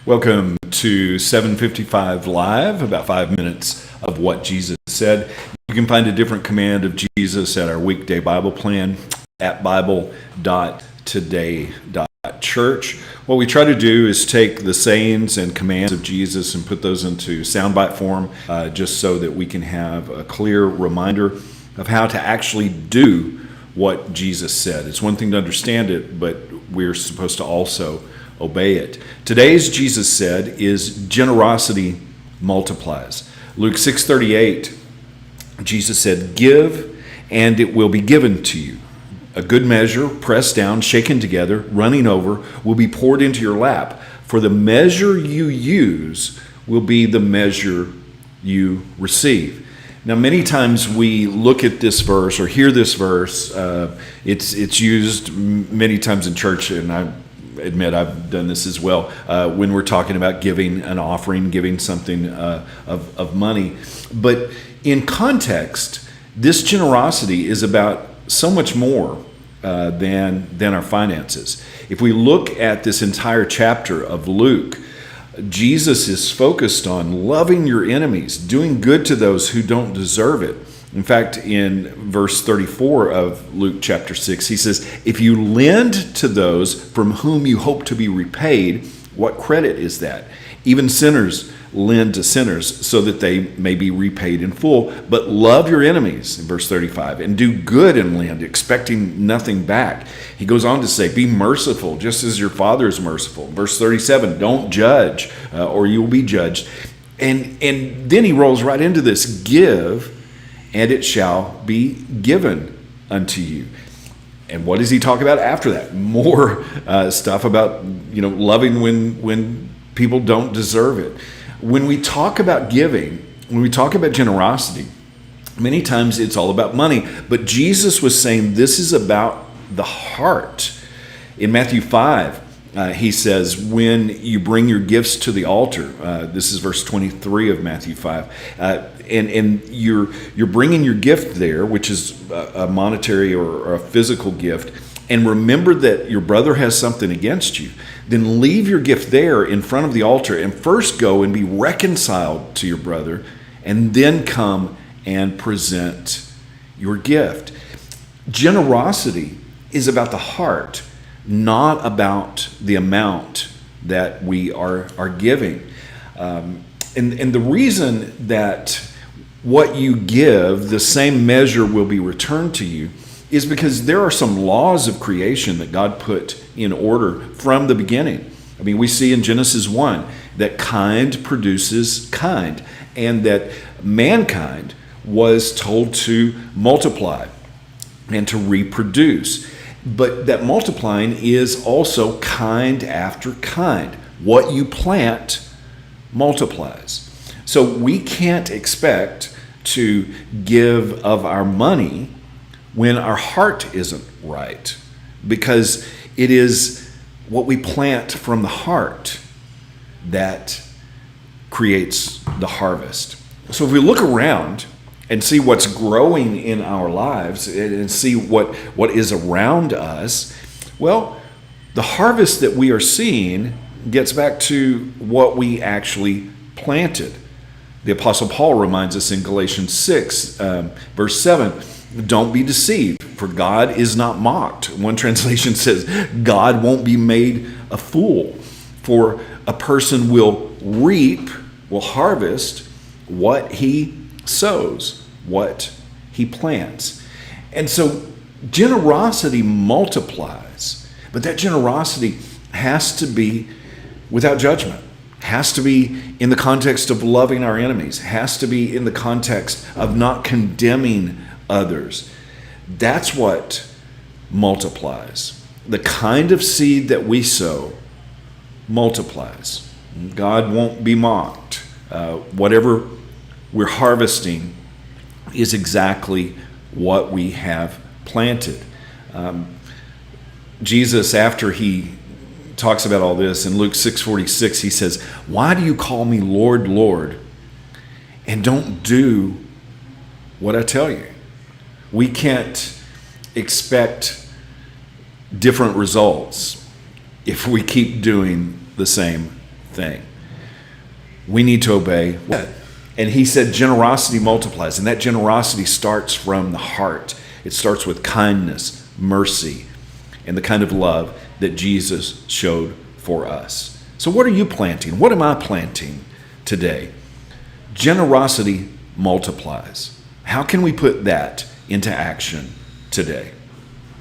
Welcome to 755 Live, about 5 minutes of what Jesus said. You can find a different command of Jesus at our weekday Bible plan at bible.today.church. What we try to do is take the sayings and commands of Jesus and put those into soundbite form, just so that we can have a clear reminder of how to actually do what Jesus said. It's one thing to understand it, but we're supposed to also obey it. Today's Jesus said is generosity multiplies. Luke 6:38, Jesus said, "Give, and it will be given to you. A good measure, pressed down, shaken together, running over, will be poured into your lap. For the measure you use will be the measure you receive." Now, many times we look at this verse or hear this verse. It's used many times in church, and I admit I've done this as well, when we're talking about giving an offering, giving something of money. But in context, this generosity is about so much more than our finances. If we look at this entire chapter of Luke, Jesus is focused on loving your enemies, doing good to those who don't deserve it. In fact, in verse 34 of Luke chapter 6, he says, "If you lend to those from whom you hope to be repaid, what credit is that? Even sinners lend to sinners so that they may be repaid in full. But love your enemies," in verse 35, "and do good and lend, expecting nothing back." He goes on to say, "Be merciful, just as your Father is merciful." Verse 37, "Don't judge, or you will be judged." And then he rolls right into this, "Give, and it shall be given unto you." And what does he talk about after that? More stuff about loving when people don't deserve it. When we talk about giving, when we talk about generosity, many times it's all about money. But Jesus was saying this is about the heart. In Matthew 5, he says, when you bring your gifts to the altar, this is verse 23 of Matthew 5, and you're bringing your gift there, which is a monetary or a physical gift, and remember that your brother has something against you, then leave your gift there in front of the altar and first go and be reconciled to your brother, and then come and present your gift. Generosity is about the heart, not about the amount that we are giving. And the reason that what you give, the same measure will be returned to you, is because there are some laws of creation that God put in order from the beginning. I mean, we see in Genesis 1 that kind produces kind, and that mankind was told to multiply and to reproduce. But that multiplying is also kind after kind. What you plant multiplies. So we can't expect to give of our money when our heart isn't right, because it is what we plant from the heart that creates the harvest. So if we look around and see what's growing in our lives and see what is around us, well, the harvest that we are seeing gets back to what we actually planted. The Apostle Paul reminds us in Galatians 6, verse 7, "Don't be deceived, for God is not mocked." One translation says, "God won't be made a fool, for a person will harvest what he sows, what he plants." And so generosity multiplies, but that generosity has to be without judgment, has to be in the context of loving our enemies, has to be in the context of not condemning others. That's what multiplies. The kind of seed that we sow multiplies. God won't be mocked. Whatever we're harvesting is exactly what we have planted. Jesus, after he talks about all this in Luke 6:46, he says, "Why do you call me Lord, Lord, and don't do what I tell you?" We can't expect different results if we keep doing the same thing. We need to obey. And he said generosity multiplies, and that generosity starts from the heart. It starts with kindness, mercy, and the kind of love that Jesus showed for us. So what are you planting? What am I planting today? Generosity multiplies. How can we put that into action today?